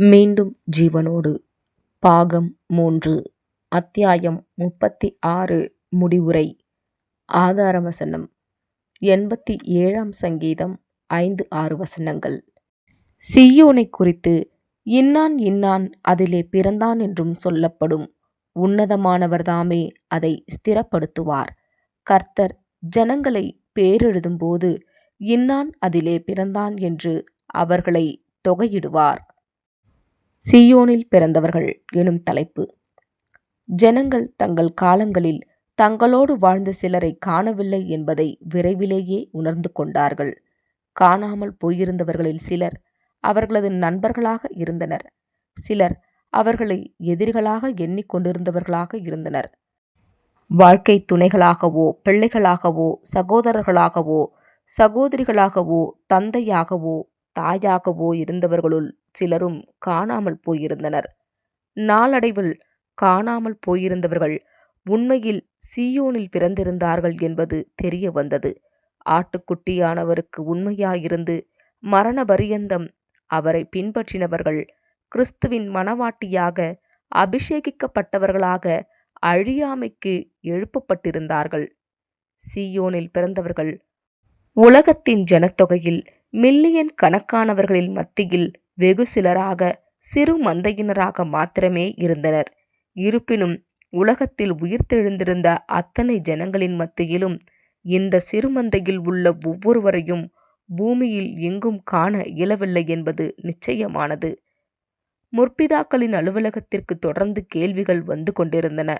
மீண்டும் ஜீவனோடு பாகம் 3 அத்தியாயம் 36 முடிவுரை. ஆதார வசனம் 87ஆம் சங்கீதம் 5-6 வசனங்கள். சீயோனைக் குறித்து இன்னான் இன்னான் அதிலே பிறந்தான் என்றும் சொல்லப்படும். உன்னதமானவர்தாமே அதை ஸ்திரப்படுத்துவார். கர்த்தர் ஜனங்களை பேரெழுதும்போது இன்னான் அதிலே பிறந்தான் என்று அவர்களை தொகையிடுவார். சீயோனில் பிறந்தவர்கள் எனும் தலைப்பு. ஜனங்கள் தங்கள் காலங்களில் தங்களோடு வாழ்ந்த சிலரை காணவில்லை என்பதை விரைவிலேயே உணர்ந்து கொண்டார்கள். காணாமல் போயிருந்தவர்களில் சிலர் அவர்களது நண்பர்களாக இருந்தனர். சிலர் அவர்களை எதிரிகளாக எண்ணிக்கொண்டிருந்தவர்களாக இருந்தனர். வாழ்க்கை துணைகளாகவோ, பிள்ளைகளாகவோ, சகோதரர்களாகவோ, சகோதரிகளாகவோ, தந்தையாகவோ, தாயாகவோ இருந்தவர்களுள் சிலரும் காணாமல் போயிருந்தனர். நாளடைவில் காணாமல் போயிருந்தவர்கள் உண்மையில் சீயோனில் பிறந்திருந்தார்கள் என்பது தெரிய வந்தது. ஆட்டுக்குட்டியானவருக்கு உண்மையாயிருந்து மரண பரியந்தம் அவரை பின்பற்றினவர்கள் கிறிஸ்துவின் மணவாட்டியாக அபிஷேகிக்கப்பட்டவர்களாக அழியாமைக்கு எழுப்பப்பட்டிருந்தார்கள். சீயோனில் பிறந்தவர்கள் உலகத்தின் ஜனத்தொகையில் மில்லியன் கணக்கானவர்களின் மத்தியில் வெகு சிலராக, சிறு மந்தையினராக மாத்திரமே இருந்தனர். இருப்பினும் உலகத்தில் உயிர்த்தெழுந்திருந்த அத்தனை ஜனங்களின் மத்தியிலும் இந்த சிறுமந்தையில் உள்ள ஒவ்வொருவரையும் பூமியில் எங்கும் காண இயலவில்லை என்பது நிச்சயமானது. முற்பிதாக்களின் அலுவலகத்திற்கு தொடர்ந்து கேள்விகள் வந்து கொண்டிருந்தன.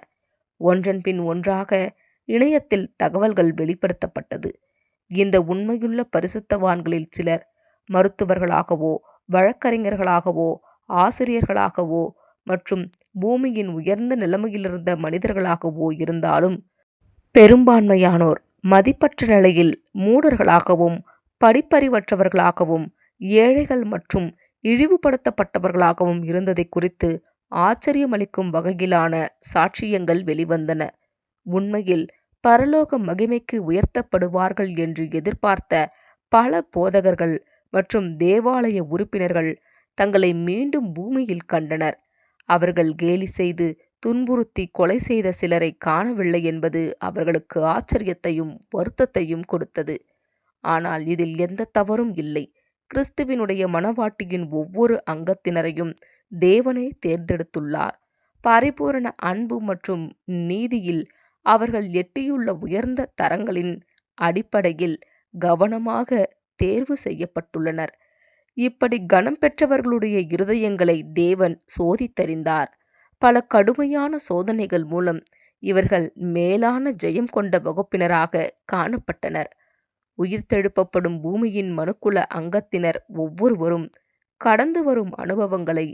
ஒன்றன் பின் ஒன்றாக இணையத்தில் தகவல்கள் வெளிப்படுத்தப்பட்டது. இந்த உண்மையுள்ள பரிசுத்தவான்களில் சிலர் மருத்துவர்களாகவோ, வழக்கறிஞர்களாகவோ, ஆசிரியர்களாகவோ மற்றும் பூமியின் உயர்ந்த நிலைமையிலிருந்த மனிதர்களாகவோ இருந்தாலும், பெரும்பான்மையானோர் மதிப்பற்ற நிலையில் மூடர்களாகவும், படிப்பறிவற்றவர்களாகவும், ஏழைகள் மற்றும் இழிவுபடுத்தப்பட்டவர்களாகவும் இருந்ததை குறித்து ஆச்சரியமளிக்கும் வகையிலான சாட்சியங்கள் வெளிவந்தன. உண்மையில் பரலோக மகிமைக்கு உயர்த்தப்படுவார்கள் என்று எதிர்பார்த்த பல போதகர்கள் மற்றும் தேவாலய உறுப்பினர்கள் தங்களை மீண்டும் பூமியில் கண்டனர். அவர்கள் கேலி செய்து துன்புறுத்தி கொலை செய்த சிலரை காணவில்லை என்பது அவர்களுக்கு ஆச்சரியத்தையும் வருத்தத்தையும் கொடுத்தது. ஆனால் இதில் எந்த தவறும் இல்லை. கிறிஸ்துவினுடைய மணவாட்டியின் ஒவ்வொரு அங்கத்தினரையும் தேவனே தேர்ந்தெடுத்துள்ளார். பரிபூரண அன்பு மற்றும் நீதியில் அவர்கள் எட்டியுள்ள உயர்ந்த தரங்களின் அடிப்படையில் கவனமாக தேர்வு செய்யப்பட்டுள்ளனர். இப்படி கனம் பெற்றவர்களுடைய இருதயங்களை தேவன் சோதித்தறிந்தார். பல கடுமையான சோதனைகள் மூலம் இவர்கள் மேலான ஜெயம் கொண்ட வகுப்பினராக காணப்பட்டனர். உயிர்த்தெழுப்பப்படும் பூமியின் மனுக்குல அங்கத்தினர் ஒவ்வொருவரும் கடந்து வரும் அனுபவங்களை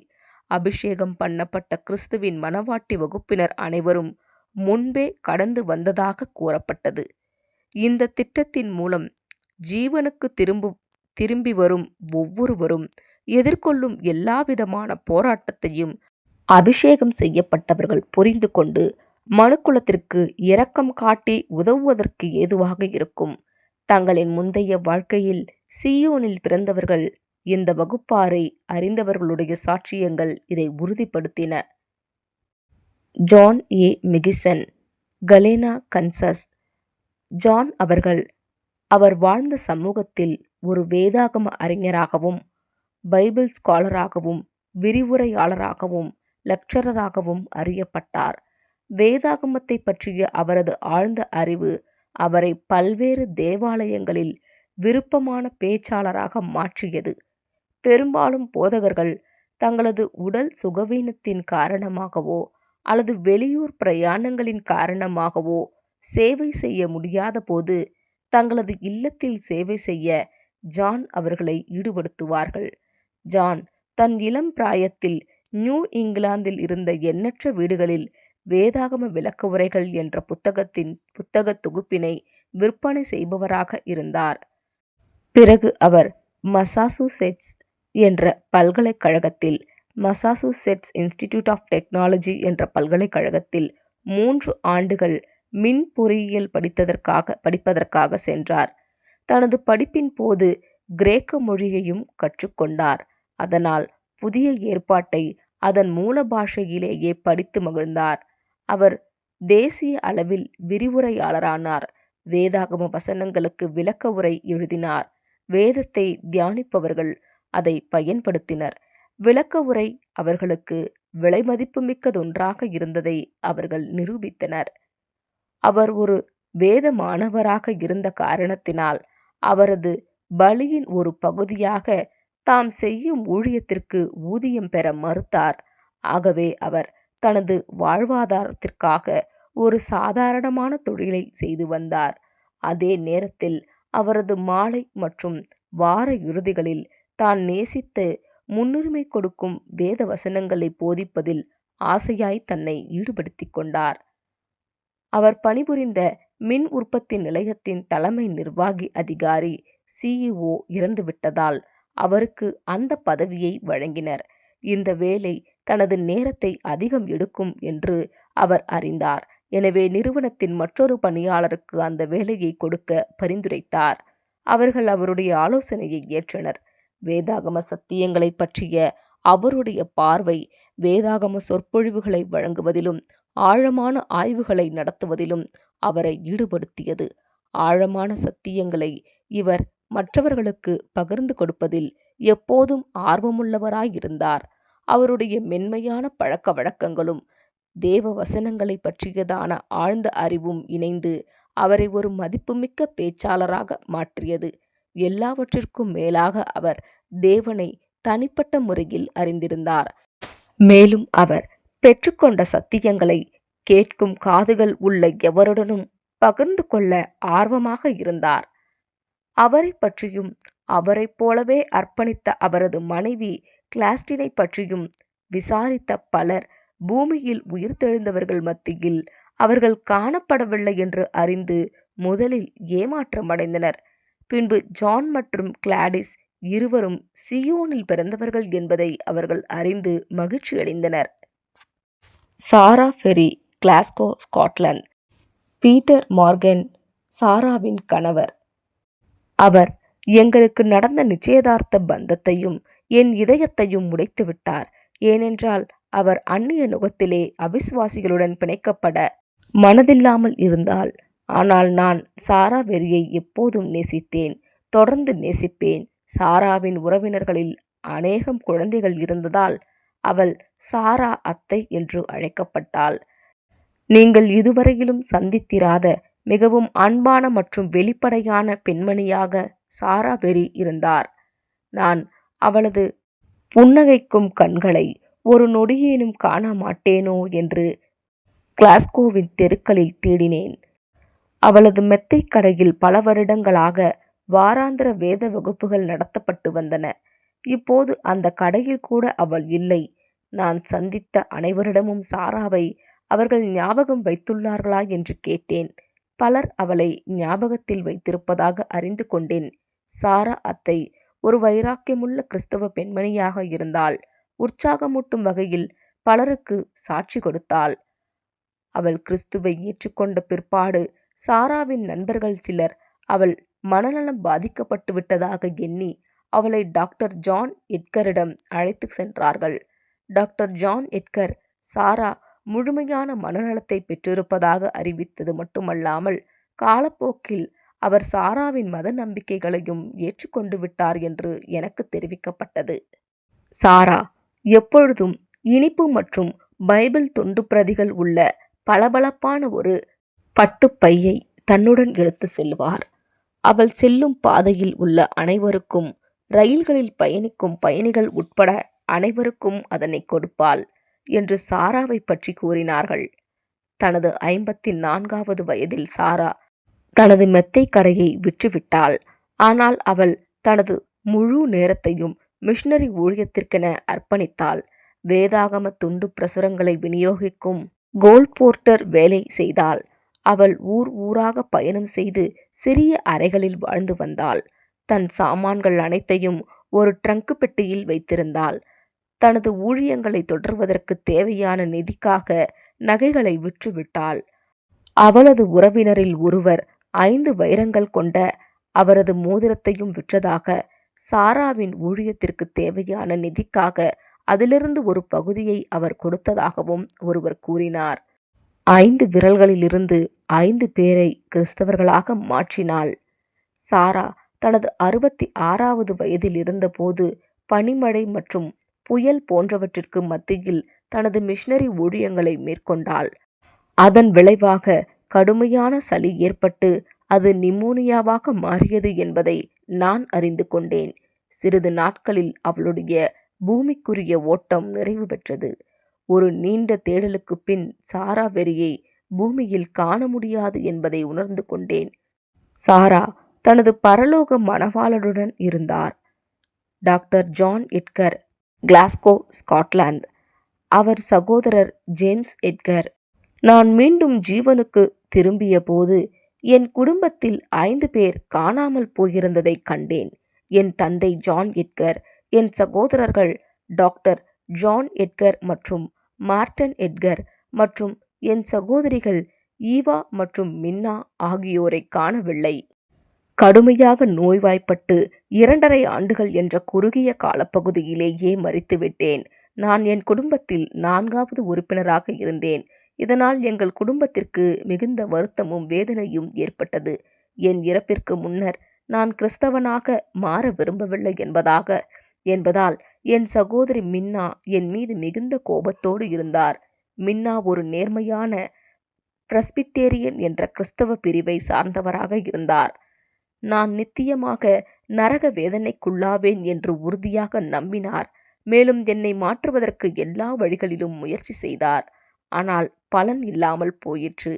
அபிஷேகம் பண்ணப்பட்ட கிறிஸ்துவின் மணவாட்டி வகுப்பினர் அனைவரும் முன்பே கடந்து வந்ததாக கூறப்பட்டது. இந்த திட்டத்தின் மூலம் ஜீவனுக்கு திரும்பி வரும் ஒவ்வொருவரும் எதிர்கொள்ளும் எல்லாவிதமான போராட்டத்தையும் அபிஷேகம் செய்யப்பட்டவர்கள் புரிந்து கொண்டு மனுக்குலத்திற்கு இரக்கம் காட்டி உதவுவதற்கு ஏதுவாக இருக்கும். தங்களின் முந்தைய வாழ்க்கையில் சீயோனில் பிறந்தவர்கள் இந்த வகுப்பாரை அறிந்தவர்களுடைய சாட்சியங்கள் இதை உறுதிப்படுத்தின. John A. மிகிசன், கலேனா, கன்சாஸ். ஜான் அவர்கள் அவர் வாழ்ந்த சமூகத்தில் ஒரு வேதாகம அறிஞராகவும், பைபிள் ஸ்காலராகவும், விரிவுரையாளராகவும், லெக்சரராகவும் அறியப்பட்டார். வேதாகமத்தை பற்றிய அவரது ஆழ்ந்த அறிவு அவரை பல்வேறு தேவாலயங்களில் விருப்பமான பேச்சாளராக மாற்றியது. பெரும்பாலும் போதகர்கள் தங்களது உடல் சுகவீனத்தின் காரணமாகவோ அல்லது வெளியூர் பிரயாணங்களின் காரணமாகவோ சேவை செய்ய முடியாத போது தங்களது இல்லத்தில் சேவை செய்ய ஜான் அவர்களை ஈடுபடுத்துவார்கள். ஜான் தன் இளம் பிராயத்தில் நியூ இங்கிலாந்தில் இருந்த எண்ணற்ற வீடுகளில் வேதாகம விளக்க உரைகள் என்ற புத்தக தொகுப்பினை விற்பனை செய்பவராக இருந்தார். பிறகு அவர் மசாசூசெட்ஸ் என்ற பல்கலைக்கழகத்தில், மசாசூசெட்ஸ் இன்ஸ்டிடியூட் ஆஃப் டெக்னாலஜி என்ற பல்கலைக்கழகத்தில் 3 ஆண்டுகள் மின் பொறியியல் படிப்பதற்காக சென்றார். தனது படிப்பின் போது கிரேக்க மொழியையும் கற்றுக்கொண்டார். அதனால் புதிய ஏற்பாட்டை அதன் மூல பாஷையிலேயே படித்து மகிழ்ந்தார். அவர் தேசிய அளவில் விரிவுரையாளரானார். வேதாகம வசனங்களுக்கு விளக்க உரை எழுதினார். வேதத்தை தியானிப்பவர்கள் அதை பயன்படுத்தினர். விளக்க உரை அவர்களுக்கு விலைமதிப்புமிக்கதொன்றாக இருந்ததை அவர்கள் நிரூபித்தனர். அவர் ஒரு வேத மாணவராக இருந்த காரணத்தினால் அவரது பலியின் ஒரு பகுதியாக தாம் செய்யும் ஊழியத்திற்கு ஊதியம் பெற மறுத்தார். ஆகவே அவர் தனது வாழ்வாதாரத்திற்காக ஒரு சாதாரணமான தொழிலை செய்து வந்தார். அதே நேரத்தில் அவரது மாலை மற்றும் வார இறுதிகளில் தான் நேசித்து முன்னுரிமை கொடுக்கும் வேத வசனங்களை போதிப்பதில் ஆசையாய் தன்னை ஈடுபடுத்திக் கொண்டார். அவர் பணிபுரிந்த மின் உற்பத்தி நிலையத்தின் தலைமை நிர்வாகி அதிகாரி CEO இறந்துவிட்டதால் அவருக்கு அந்த பதவியை வழங்கினர். இந்த வேலை தனது நேரத்தை அதிகம் எடுக்கும் என்று அவர் அறிந்தார். எனவே நிறுவனத்தின் மற்றொரு பணியாளருக்கு அந்த வேலையை கொடுக்க பரிந்துரைத்தார். அவர்கள் அவருடைய ஆலோசனையை ஏற்றனர். வேதாகம சத்தியங்களை பற்றிய அவருடைய பார்வை வேதாகம சொற்பொழிவுகளை வழங்குவதிலும் ஆழமான ஆய்வுகளை நடத்துவதிலும் அவரை ஈடுபடுத்தியது. ஆழமான சத்தியங்களை இவர் மற்றவர்களுக்கு பகிர்ந்து கொடுப்பதில் எப்போதும் ஆர்வமுள்ளவராயிருந்தார். அவருடைய மென்மையான பழக்க வழக்கங்களும் தேவ வசனங்களை பற்றியதான ஆழ்ந்த அறிவும் இணைந்து அவரை ஒரு மதிப்புமிக்க பேச்சாளராக மாற்றியது. எல்லாவற்றிற்கும் மேலாக அவர் தேவனை தனிப்பட்ட முறையில் அறிந்திருந்தார். மேலும் அவர் பெற்றுக்கொண்ட சத்தியங்களை கேட்கும் காதுகள் உள்ள எவருடனும் பகிர்ந்து கொள்ள ஆர்வமாக இருந்தார். அவரை பற்றியும் அவரைப் போலவே அர்ப்பணித்த அவரது மனைவி கிளாஸ்டினை பற்றியும் விசாரித்த பலர் பூமியில் உயிர்த்தெழுந்தவர்கள் மத்தியில் அவர்கள் காணப்படவில்லை என்று அறிந்து முதலில் ஏமாற்றமடைந்தனர். பின்பு ஜான் மற்றும் கிளாடிஸ் இருவரும் சியோனில் பிறந்தவர்கள் என்பதை அவர்கள் அறிந்து மகிழ்ச்சியடைந்தனர். Sarah Ferry, Glasgow, Scotland. Peter Morgan சாராவின் கணவர். அவர் எங்களுக்கு நடந்த நிச்சயதார்த்த பந்தத்தையும் என் இதயத்தையும் உடைத்துவிட்டார். ஏனென்றால் அவர் அந்நிய நுகத்திலே அவிசுவாசிகளுடன் பிணைக்கப்பட மனதில்லாமல் இருந்தாள். ஆனால் நான் சாரா வெறியை எப்போதும் நேசித்தேன், தொடர்ந்து நேசிப்பேன். சாராவின் உறவினர்களில் அநேகம் குழந்தைகள் இருந்ததால் அவள் சாரா அத்தை என்று அழைக்கப்பட்டாள். நீங்கள் இதுவரையிலும் சந்தித்திராத மிகவும் அன்பான மற்றும் வெளிப்படையான பெண்மணியாக சாரா பெரி இருந்தார். நான் அவளது புன்னகைக்கும் கண்களை ஒரு நொடியேனும் காண மாட்டேனோ என்று கிளாஸ்கோவின் தெருக்களில் தேடினேன். அவளது மெத்தை கடையில் பல வருடங்களாக வாராந்திர வேத வகுப்புகள் நடத்தப்பட்டு வந்தன. இப்போது அந்த கடையில் கூட அவள் இல்லை. நான் சந்தித்த அனைவரிடமும் சாராவை அவர்கள் ஞாபகம் வைத்துள்ளார்களா என்று கேட்டேன். பலர் அவளை ஞாபகத்தில் வைத்திருப்பதாக அறிந்து கொண்டேன். சாரா அத்தை ஒரு வைராக்கியமுள்ள கிறிஸ்தவ பெண்மணியாக இருந்தால் உற்சாகமூட்டும் வகையில் பலருக்கு சாட்சி கொடுத்தாள். அவள் கிறிஸ்துவை ஏற்றுக்கொண்ட பிற்பாடு சாராவின் நண்பர்கள் சிலர் அவள் மனநலம் பாதிக்கப்பட்டு விட்டதாக எண்ணி அவளை டாக்டர் ஜான் எட்கரிடம் அழைத்து சென்றார்கள். டாக்டர் ஜான் எட்கர் சாரா முழுமையான மனநலத்தை பெற்றிருப்பதாக அறிவித்தது மட்டுமல்லாமல் காலப்போக்கில் அவர் சாராவின் மத நம்பிக்கைகளையும் ஏற்றுக்கொண்டு விட்டார் என்று எனக்கு தெரிவிக்கப்பட்டது. சாரா எப்பொழுதும் இனிப்பு மற்றும் பைபிள் துண்டு பிரதிகள் உள்ள பளபளப்பான ஒரு பட்டுப்பையை தன்னுடன் எடுத்து செல்வார். அவள் செல்லும் பாதையில் உள்ள அனைவருக்கும், ரயில்களில் பயணிக்கும் பயணிகள் உட்பட அனைவருக்கும் அதனை கொடுப்பாள் என்று சாராவை பற்றி கூறினார்கள். தனது 54வது வயதில் சாரா தனது மெத்தை கடையை விற்றுவிட்டாள். ஆனால் அவள் தனது முழு நேரத்தையும் மிஷனரி ஊழியத்திற்கென அர்ப்பணித்தாள். வேதாகம துண்டு பிரசுரங்களை விநியோகிக்கும் கோல்போர்ட்டர் வேலை செய்தாள். அவள் ஊர் ஊராக பயணம் செய்து சிறிய அறைகளில் வாழ்ந்து வந்தாள். தன் சாமான்கள் அனைத்தையும் ஒரு ட்ரங்கு பெட்டியில் வைத்திருந்தாள். தனது ஊழியங்களை தொடர்வதற்கு தேவையான நிதிக்காக நகைகளை விற்றுவிட்டாள். அவளது உறவினரில் ஒருவர் 5 வைரங்கள் கொண்ட அவரது மோதிரத்தையும் விற்றதாக சாராவின் ஊழியத்திற்கு தேவையான நிதிக்காக அதிலிருந்து ஒரு பகுதியை அவர் கொடுத்ததாகவும் ஒருவர் கூறினார். 5 விரல்களிலிருந்து 5 பேரை கிறிஸ்தவர்களாக மாற்றினாள். சாரா தனது 66வது வயதில் இருந்தபோது பனிமழை மற்றும் புயல் போன்றவற்றிற்கு மத்தியில் தனது மிஷனரி ஊழியங்களை மேற்கொண்டாள். அதன் விளைவாக கடுமையான சளி ஏற்பட்டு அது நிமோனியாவாக மாறியது என்பதை நான் அறிந்து கொண்டேன். சிறிது நாட்களில் அவளுடைய பூமிக்குரிய ஓட்டம் நிறைவு பெற்றது. ஒரு நீண்ட தேடலுக்குப் பின் சாரா வெறியை பூமியில் காண முடியாது என்பதை உணர்ந்து கொண்டேன். சாரா தனது பரலோக மணவாளனுடன் இருந்தார். Doctor John Edgar, Glasgow, Scotland. அவர் சகோதரர் ஜேம்ஸ் எட்கர். நான் மீண்டும் ஜீவனுக்கு திரும்பிய போது என் குடும்பத்தில் 5 பேர் காணாமல் போயிருந்ததைக் கண்டேன். என் தந்தை ஜான் எட்கர், என் சகோதரர்கள் டாக்டர் ஜான் எட்கர் மற்றும் மார்டன் எட்கர் மற்றும் என் சகோதரிகள் ஈவா மற்றும் மின்னா ஆகியோரை காணவில்லை. கடுமையாக நோய்வாய்ப்பட்டு 2½ ஆண்டுகள் என்ற குறுகிய காலப்பகுதியிலேயே மரித்துவிட்டேன். நான் என் குடும்பத்தில் 4வது உறுப்பினராக இருந்தேன். இதனால் எங்கள் குடும்பத்திற்கு மிகுந்த வருத்தமும் வேதனையும் ஏற்பட்டது. என் இறப்பிற்கு முன்னர் நான் கிறிஸ்தவனாக மாற விரும்பவில்லை என்பதால் என் சகோதரி மின்னா என் மீது மிகுந்த கோபத்தோடு இருந்தார். மின்னா ஒரு நேர்மையான பிரஸ்பிட்டேரியன் என்ற கிறிஸ்தவ பிரிவை சார்ந்தவராக இருந்தார். நான் நித்தியமாக நரக வேதனைக்குள்ளாவேன் என்று உறுதியாக நம்பினார். மேலும் என்னை மாற்றுவதற்கு எல்லா வழிகளிலும் முயற்சி செய்தார். ஆனால் பலன் இல்லாமல் போயிற்று.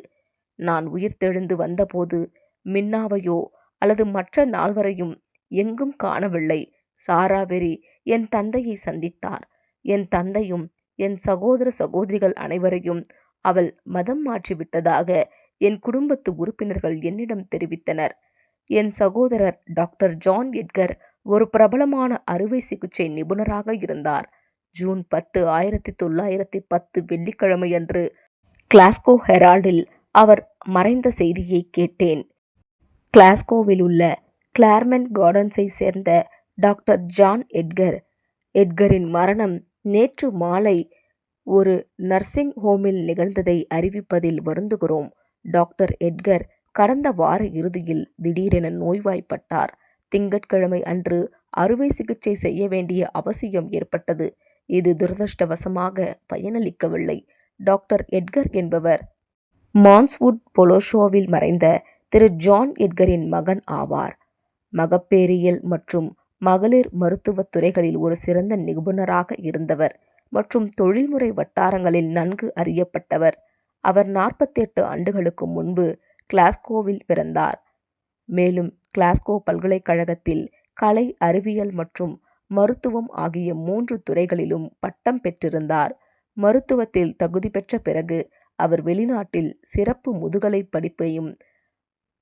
நான் உயிர்த்தெழுந்து வந்தபோது மின்னாவையோ அல்லது மற்ற 4வரையும் எங்கும் காணவில்லை. சாரா வெறி என் தந்தையை சந்தித்தார். என் தந்தையும் என் சகோதர சகோதரிகள் அனைவரையும் அவள் மதம் மாற்றிவிட்டதாக என் குடும்பத்து உறுப்பினர்கள் என்னிடம் தெரிவித்தனர். என் சகோதரர் டாக்டர் ஜான் எட்கர் ஒரு பிரபலமான அறுவை சிகிச்சை நிபுணராக இருந்தார். ஜூன் 10, 1910 வெள்ளிக்கிழமையன்று கிளாஸ்கோ ஹெரால்டில் அவர் மறைந்த செய்தியை கேட்டேன். கிளாஸ்கோவில் உள்ள கிளார்மெண்ட் கார்டன்ஸை சேர்ந்த டாக்டர் ஜான் எட்கர். எட்கரின் மரணம் நேற்று மாலை ஒரு நர்சிங் ஹோமில் நிகழ்ந்ததை அறிவிப்பதில் வருந்துகிறோம். டாக்டர் எட்கர் கடந்த வார இறுதியில் திடீரென நோய்வாய்ப்பட்டார். திங்கட்கிழமை அன்று அறுவை சிகிச்சை செய்ய வேண்டிய அவசியம் ஏற்பட்டது. இது துரதிர்ஷ்டவசமாக பயனளிக்கவில்லை. டாக்டர் எட்கர் என்பவர் மான்ஸ்வுட் பொலோஷோவில் மறைந்த திரு ஜான் எட்கரின் மகன் ஆவார். மகப்பேறியல் மற்றும் மகளிர் மருத்துவத் துறைகளில் ஒரு சிறந்த நிபுணராக இருந்தவர் மற்றும் தொழில்முறை வட்டாரங்களில் நன்கு அறியப்பட்டவர். அவர் 48 ஆண்டுகளுக்கு முன்பு கிளாஸ்கோவில் பிறந்தார். மேலும் கிளாஸ்கோ பல்கலைக்கழகத்தில் கலை, அறிவியல் மற்றும் மருத்துவம் ஆகிய 3 துறைகளிலும் பட்டம் பெற்றிருந்தார். மருத்துவத்தில் தகுதி பெற்ற பிறகு அவர் வெளிநாட்டில் சிறப்பு முதுகலை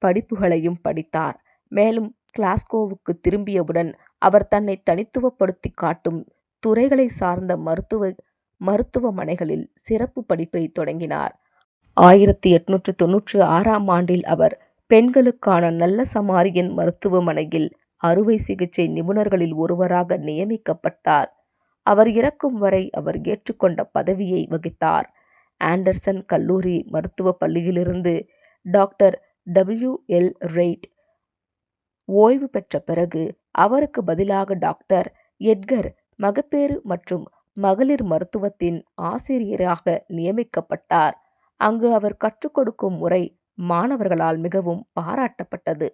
படிப்புகளையும் படித்தார். மேலும் கிளாஸ்கோவுக்கு திரும்பியவுடன் அவர் தன்னை தனித்துவப்படுத்தி காட்டும் துறைகளை சார்ந்த மருத்துவமனைகளில் சிறப்பு படிப்பை தொடங்கினார். 1896ஆம் ஆண்டில் அவர் பெண்களுக்கான நல்ல சமாரியன் மருத்துவமனையில் அறுவை சிகிச்சை நிபுணர்களில் ஒருவராக நியமிக்கப்பட்டார். அவர் இறக்கும் வரை அவர் ஏற்றுக்கொண்ட பதவியை வகித்தார். ஆண்டர்சன் கல்லூரி மருத்துவப் பள்ளியிலிருந்து டாக்டர் W.L. ரெய்ட் ஓய்வு பெற்ற பிறகு அவருக்கு பதிலாக டாக்டர் எட்கர் மகப்பேறு மற்றும் மகளிர் மருத்துவத்தின் ஆசிரியராக நியமிக்கப்பட்டார். அங்கு அவர் கற்றுக் கொடுக்கும் முறை மாணவர்களால் மிகவும் பாராட்டப்பட்டது.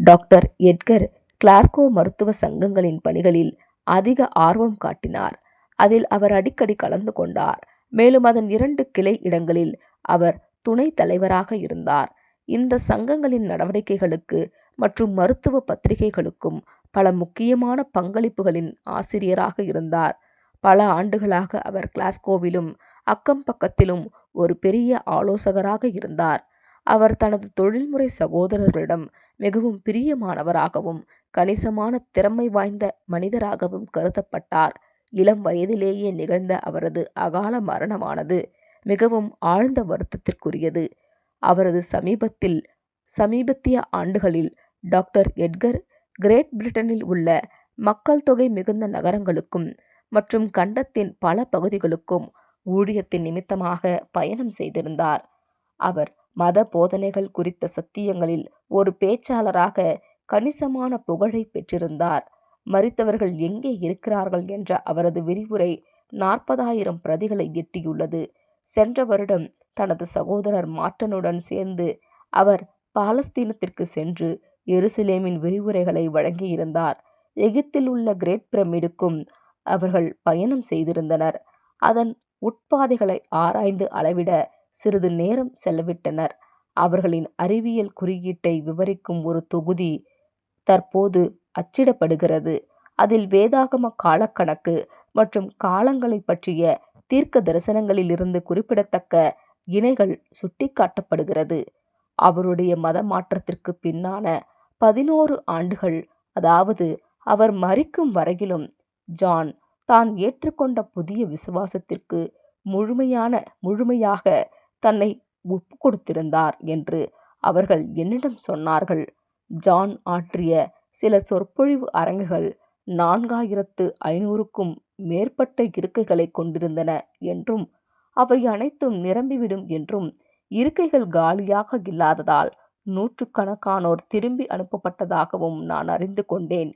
டாக்டர் எட்கர் கிளாஸ்கோ மருத்துவ சங்கங்களின் பணிகளில் அதிக ஆர்வம் காட்டினார். அதில் அவர் அடிக்கடி கலந்து கொண்டார். மேலும் அதன் 2 கிளை இடங்களில் அவர் துணைத் தலைவராக இருந்தார். இந்த சங்கங்களின் நடவடிக்கைகளுக்கு மற்றும் மருத்துவ பத்திரிகைகளுக்கும் பல முக்கியமான பங்களிப்புகளின் ஆசிரியராக இருந்தார். பல ஆண்டுகளாக அவர் கிளாஸ்கோவிலும் அக்கம் பக்கத்திலும் ஒரு பெரிய ஆலோசகராக இருந்தார். அவர் தனது தொழில்முறை சகோதரர்களிடம் மிகவும் பிரியமானவராகவும் கணிசமான திறமை வாய்ந்த மனிதராகவும் கருதப்பட்டார். இளம் வயதிலேயே நிகழ்ந்த அவரது அகால மரணமானது மிகவும் ஆழ்ந்த வருத்தத்திற்குரியது. அவரது சமீபத்திய ஆண்டுகளில் டாக்டர் எட்கர் கிரேட் பிரிட்டனில் உள்ள மக்கள் தொகை மிகுந்த நகரங்களுக்கும் மற்றும் கண்டத்தின் பல பகுதிகளுக்கும் ஊழியத்தின் நிமித்தமாக பயணம் செய்திருந்தார். அவர் மத போதனைகள் குறித்த சத்தியங்களில் ஒரு பேச்சாளராக கணிசமான புகழை பெற்றிருந்தார். மரித்தவர்கள் எங்கே இருக்கிறார்கள் என்ற அவரது விரிவுரை 40,000 பிரதிகளை எட்டியுள்ளது. சென்ற வருடம் தனது சகோதரர் மார்ட்டனுடன் சேர்ந்து அவர் பாலஸ்தீனத்திற்கு சென்று எருசலேமின் விரிவுரைகளை வழங்கியிருந்தார். எகிப்தில் உள்ள கிரேட் பிரமிடுக்கும் அவர்கள் பயணம் செய்திருந்தனர். அதன் உட்பாதைகளை ஆராய்ந்து அளவிட சிறிது நேரம் செலவிட்டனர். அவர்களின் அறிவியல் குறியீட்டை விவரிக்கும் ஒரு தொகுதி தற்போது அச்சிடப்படுகிறது. அதில் வேதாகம காலக்கணக்கு மற்றும் காலங்களை பற்றிய தீர்க்க தரிசனங்களிலிருந்து குறிப்பிடத்தக்க இணைகள் சுட்டிக்காட்டப்படுகிறது. அவருடைய மத மாற்றத்திற்கு பின்னான 11 ஆண்டுகள், அதாவது அவர் மரிக்கும் வரையிலும், ஜான் தான் ஏற்றுக்கொண்ட புதிய விசுவாசத்திற்கு முழுமையாக தன்னை ஒப்புக்கொடுத்திருந்தார் என்று அவர்கள் என்னிடம் சொன்னார்கள். ஜான் ஆற்றிய சில சொற்பொழிவு அரங்குகள் 4,500க்கும் மேற்பட்ட இருக்கைகளை கொண்டிருந்தன என்றும் அவை அனைத்தும் நிரம்பிவிடும் என்றும் இருக்கைகள் காலியாக இல்லாததால் நூற்றுக்கணக்கானோர் திரும்பி அனுப்பப்பட்டதாகவும் நான் அறிந்து கொண்டேன்.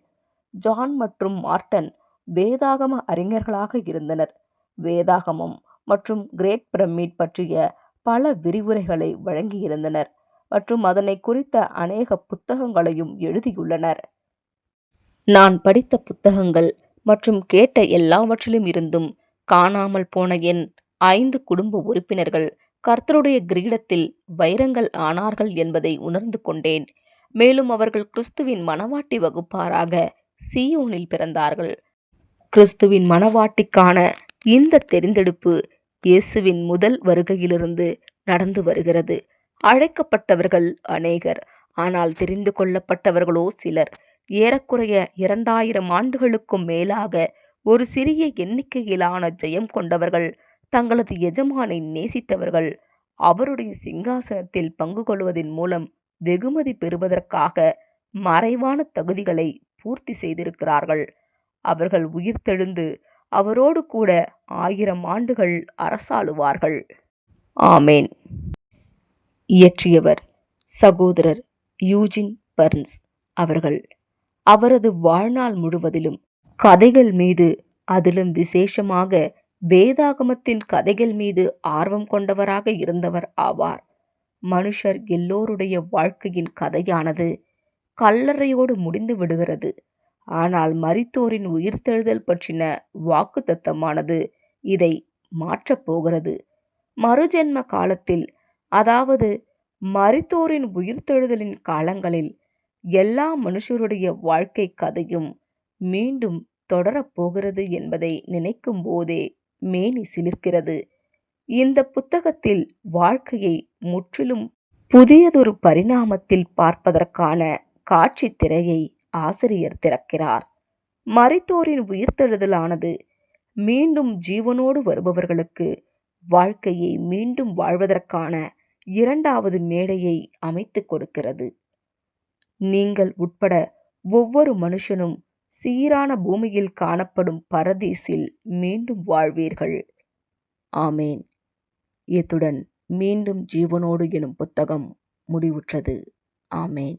ஜான் மற்றும் மார்டன் வேதாகம அறிஞர்களாக இருந்தனர். வேதாகமம் மற்றும் கிரேட் பிரமிட் பற்றிய பல விரிவுரைகளை வழங்கியிருந்தனர் மற்றும் அதனை குறித்த அநேக புத்தகங்களையும் எழுதியுள்ளனர். நான் படித்த புத்தகங்கள் மற்றும் கேட்ட எல்லாவற்றிலும் இருந்தும் காணாமல் போன என் 5 குடும்ப உறுப்பினர்கள் கர்த்தருடைய கிரீடத்தில் வைரங்கள் ஆனார்கள் என்பதை உணர்ந்து கொண்டேன். மேலும் அவர்கள் கிறிஸ்துவின் மணவாட்டி வகுப்பாராக சீயோனில் பிறந்தார்கள். கிறிஸ்துவின் மணவாட்டிக்கான இந்த தெரிந்தெடுப்பு இயேசுவின் முதல் வருகையிலிருந்து நடந்து வருகிறது. அழைக்கப்பட்டவர்கள் அநேகர், ஆனால் தெரிந்து கொள்ளப்பட்டவர்களோ சிலர். ஏறக்குறைய 2000 ஆண்டுகளுக்கும் மேலாக ஒரு சிறிய எண்ணிக்கையிலான ஜெயம் கொண்டவர்கள், தங்களது எஜமானை நேசித்தவர்கள், அவருடைய சிங்காசனத்தில் பங்கு கொள்வதன் மூலம் வெகுமதி பெறுவதற்காக மறைவான தகுதிகளை பூர்த்தி செய்திருக்கிறார்கள். அவர்கள் உயிர்த்தெழுந்து அவரோடு கூட 1000 ஆண்டுகள் அரசாளுவார்கள். ஆமேன். இயற்றியவர் சகோதரர் யூஜின் பர்ன்ஸ் அவர்கள். அவரது வாழ்நாள் முழுவதிலும் கதைகள் மீது, அதிலும் விசேஷமாக வேதாகமத்தின் கதைகள் மீது ஆர்வம் கொண்டவராக இருந்தவர் ஆவார். மனுஷர் எல்லோருடைய வாழ்க்கையின் கதையானது கல்லறையோடு முடிந்து விடுகிறது. ஆனால் மரித்தோரின் உயிர்த்தெழுதல் பற்றின வாக்குத்தத்தமானது இதை மாற்றப் போகிறது. மறுஜென்ம காலத்தில், அதாவது மரித்தோரின் உயிர்த்தெழுதலின் காலங்களில், எல்லா மனுஷருடைய வாழ்க்கை கதையும் மீண்டும் தொடரப்போகிறது என்பதை நினைக்கும் போதே மேனி சிலிர்க்கிறது. இந்த புத்தகத்தில் வாழ்க்கையை முற்றிலும் புதியதொரு பரிணாமத்தில் பார்ப்பதற்கான காட்சி திரையை ஆசிரியர் திறக்கிறார். மரித்தோரின் உயிர்த்தெழுதலானது மீண்டும் ஜீவனோடு வருபவர்களுக்கு வாழ்க்கையை மீண்டும் வாழ்வதற்கான 2வது மேடையை அமைத்துக் கொடுக்கிறது. நீங்கள் உட்பட ஒவ்வொரு மனுஷனும் சீரான பூமியில் காணப்படும் பரதீசில் மீண்டும் வாழ்வீர்கள். ஆமேன். இத்துடன் மீண்டும் ஜீவனோடு எனும் புத்தகம் முடிவுற்றது. ஆமேன்.